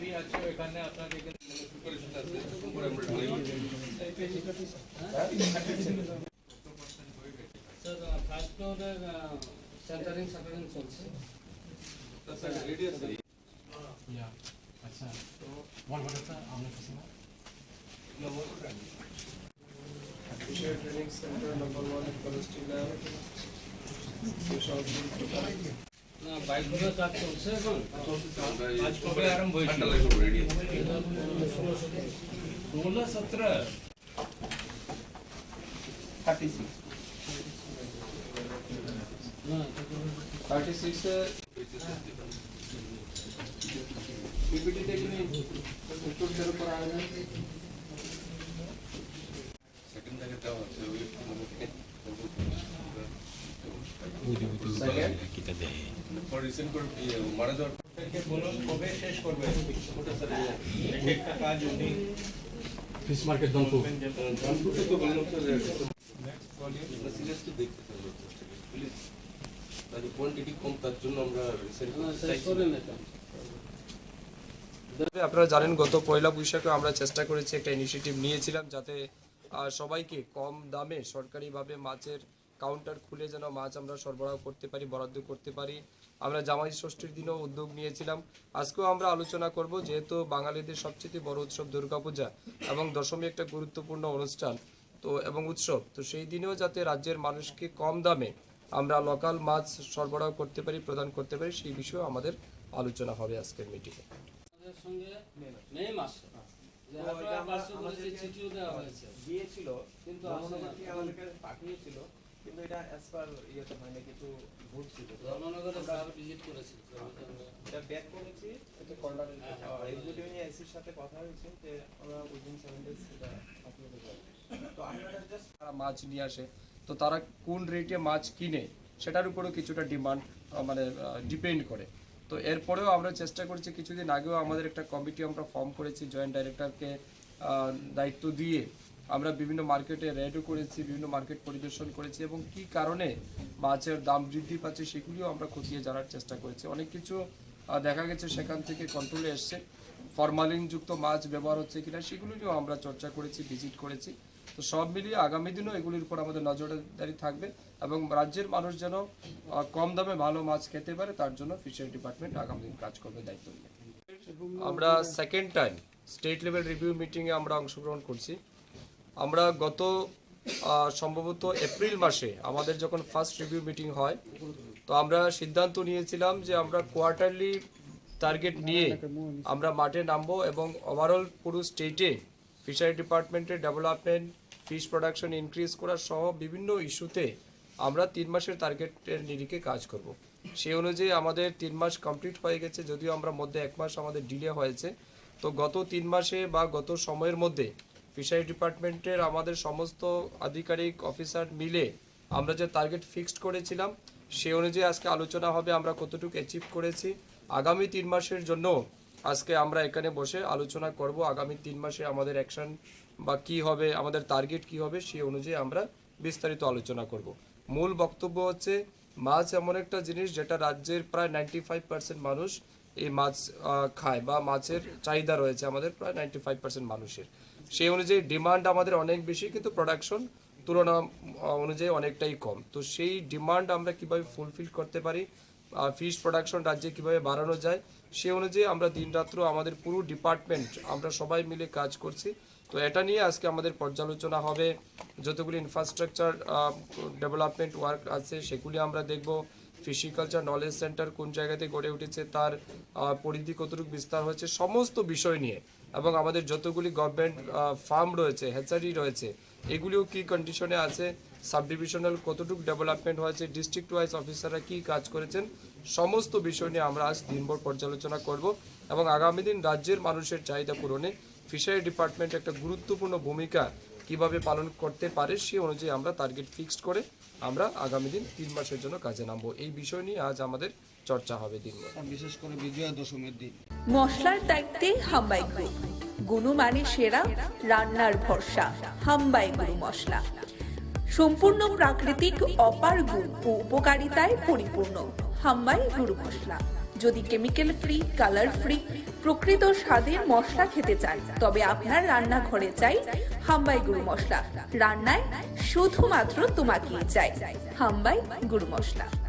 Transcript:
भी আছে এখানে আপনাদের প্রিপারেশন আছে সম্পূর্ণ আমরা স্যার ফার্স্ট ফ্লোরের সেন্টারিং চলছে স্যার রেডি আছে या अच्छा तो वन बटा हमने किसी में ट्रेनिंग सेंटर नंबर 1 कॉलेस्ट्रॉल না বাইকগুলো কাজ চলছে এখন আজ কবে আরম্ভ হয়েছিল রেডি 16 17 36 না 36 पीपीटी देखने उत्तर कर पर आया सेकंड जगह क्या होता है kita deh for recent court মারা যাওয়ার থেকে বলুন কবে শেষ করবে ওটা স্যার একটা কাজ উনি ফিশ মার্কেট দমপুর তো বললাম স্যার নেক্সট ভলিউম সিরিয়াসলি দেখতে হবে প্লিজ তার কোয়ান্টিটি কম তার জন্য আমরা রিসেন্ট করেন এটা আপনারা জানেন গত পয়লা বৈশাখে আমরা চেষ্টা করেছি একটা ইনিশিয়েটিভ নিয়েছিলাম যাতে সবাইকে কম দামে সরকারিভাবে মাছের কাউন্টার খুলে যেন মাছ আমরা সরবরাহ করতে পারি বরাদ্দ করতে পারি আমরা জামাই ষষ্ঠীর দিনও উদ্যোগ নিয়েছিলাম আজকেও আমরা আলোচনা করব যেহেতু বাঙালিদের সবচেয়ে বড় উৎসব দুর্গাপূজা এবং দশমী একটা গুরুত্বপূর্ণ অনুষ্ঠান তো এবং উৎসব তো সেই দিনেও যাতে রাজ্যের মানুষকে কম দামে আমরা লোকাল মাছ সরবরাহ করতে পারি প্রদান করতে পারি সেই বিষয়ে আমাদের আলোচনা হবে আজকের মিটিংয়ে সঙ্গে নেই মাছ যে আপনারা পাঁচশো করে চিঠিও দেওয়া হয়েছে দিয়েছিল কিন্তু আমাদেরকে পাঠিয়েছিল কিন্তু এটা অ্যাজ পার ইয়েতে মানে কিছু ভুল ছিল ধর্মনগরে স্যার ভিজিট করেছিল এটা ব্যাক করেছি এটা কর্নার এক্সিকিউটিভ নিয়ে এসির সাথে কথা হয়েছে যে আমরা উইদিন 7 ডেজ এটা আপলোড করব তো আপনারা জাস্ট মাছ নিয়ে আসে তো তারা কোন রেটে মাছ কিনে সেটার উপরও কিছুটা ডিমান্ড মানে ডিপেন্ড করে তো এরপরেও আমরা চেষ্টা করছি কিছুদিন আগেও আমাদের একটা কমিটি আমরা ফর্ম করেছি জয়েন্ট ডাইরেক্টরকে দায়িত্ব দিয়ে আমরা বিভিন্ন মার্কেটে রেডও করেছি বিভিন্ন মার্কেট পরিদর্শন করেছি এবং কি কারণে মাছের দাম বৃদ্ধি পাচ্ছে সেগুলিও আমরা খতিয়ে জানার চেষ্টা করেছি অনেক কিছু দেখা গেছে সেখান থেকে কন্ট্রোলে এসছে ফরমালিনযুক্ত মাছ ব্যবহার হচ্ছে কিনা সেগুলো নিয়েও আমরা চর্চা করেছি ভিজিট করেছি তো সব মিলিয়ে আগামী দিনও এগুলির উপর আমাদের নজরদারি থাকবে এবং রাজ্যের মানুষ যেন কম দামে ভালো মাছ খেতে পারে তার জন্য ফিশারি ডিপার্টমেন্ট আগামী দিন কাজ করবে দায়িত্ব নিয়ে আমরা second time state level review মিটিংয়ে আমরা অংশগ্রহণ করছি আমরা গত সম্ভবত এপ্রিল মাসে আমাদের যখন ফার্স্ট রিভিউ মিটিং হয় তো আমরা সিদ্ধান্ত নিয়েছিলাম যে আমরা কোয়ার্টারলি টার্গেট নিয়ে আমরা মাঠে নামবো এবং ওভারঅল পুরো স্টেটে ফিশারি ডিপার্টমেন্টের ডেভেলপমেন্ট ফিশ প্রোডাকশন ইনক্রিজ করা সহ বিভিন্ন ইস্যুতে আমরা 3 মাসের টার্গেটের নিরিখে কাজ করব সেই অনুযায়ী আমাদের 3 মাস কমপ্লিট হয়ে গেছে যদিও আমরা মধ্যে 1 মাস আমাদের ডিলে হয়েছে তো গত 3 মাসে বা গত সময়ের মধ্যে ফিশারি ডিপার্টমেন্টের আমাদের সমস্ত আধিকারিক অফিসার মিলে আমরা যে টার্গেট ফিক্সড করেছিলাম সেই অনুযায়ী আজকে আলোচনা হবে আমরা কতটুকু অ্যাচিভ করেছি আগামী 3 মাসের জন্য আজকে আমরা এখানে বসে আলোচনা করব আগামী 3 মাসে আমাদের অ্যাকশন বা কি হবে আমাদের টার্গেট কি হবে সেই অনুযায়ী আমরা বিস্তারিত আলোচনা করব মূল বক্তব্য হচ্ছে মাছ এমন একটা জিনিস যেটা রাজ্যের প্রায় 95% মানুষ এই মাছ খায় বা মাছের চাহিদা রয়েছে আমাদের প্রায় 95% মানুষের সেই অনুযায়ী ডিমান্ড আমাদের অনেক বেশি কিন্তু প্রোডাকশন তুলনা অনুযায়ী অনেকটাই কম তো সেই ডিমান্ড আমরা কিভাবে ফুলফিল করতে পারি ফিশ প্রোডাকশন রাজ্যে কিভাবে বাড়ানো যায় সেই অনুযায়ী আমরা দিনরাত্র আমাদের পুরো ডিপার্টমেন্ট আমরা সবাই মিলে কাজ করছি তো এটা নিয়ে আজকে আমাদের পর্যালোচনা হবে যতগুলি ইনফ্রাস্ট্রাকচার ডেভেলপমেন্ট ওয়ার্ক আছে সেগুলি আমরা দেখব ফিশিকালচার নলেজ সেন্টার কোন জায়গাতে গড়ে উঠেছে তার পরিধি কতটুকু বিস্তার হয়েছে সমস্ত বিষয় নিয়ে এবং আমাদের যতগুলি গভর্নমেন্ট ফার্ম রয়েছে হ্যাচারি রয়েছে এগুলিও কি কন্ডিশনে আছে সাব ডিভিশনাল কতটুকু ডেভেলপমেন্ট হয়েছে ডিস্ট্রিক্ট ওয়াইজ অফিসাররা কি কাজ করেছেন সমস্ত বিষয় নিয়ে আমরা আজ দিনভর পর্যালোচনা করব এবং আগামী দিন রাজ্যের মানুষের চাহিদা পূরণে ফিশারি ডিপার্টমেন্ট একটা গুরুত্বপূর্ণ ভূমিকা কিভাবে পালন করতে পারে সেই অনুযায়ী আমরা টার্গেট ফিক্সড করে আমরা আগামী দিন 3 মাসের জন্য কাজে নামবো এই বিষয় নিয়ে আজ আমাদের চর্চা হবে দিনভর বিশেষ করে বিজয়া দশমীর দিন মশলার দায়িত্বে হাম্বাই গ্রুপ গুণমানে সেরা, রান্নার ভরসা হাম্বাই গুরু মশলা। সম্পূর্ণ প্রাকৃতিক, অপার গুণ ও উপকারিতায় পরিপূর্ণ হাম্বাই গুরু মশলা। যদি কেমিক্যাল ফ্রি, কালার ফ্রি, প্রকৃত স্বাদের মশলা খেতে চান, তবে আপনার রান্নাঘরে চাই হাম্বাই গুরু মশলা। রান্নায় শুধুমাত্র তোমাকেই চাই হাম্বাই গুরু মশলা।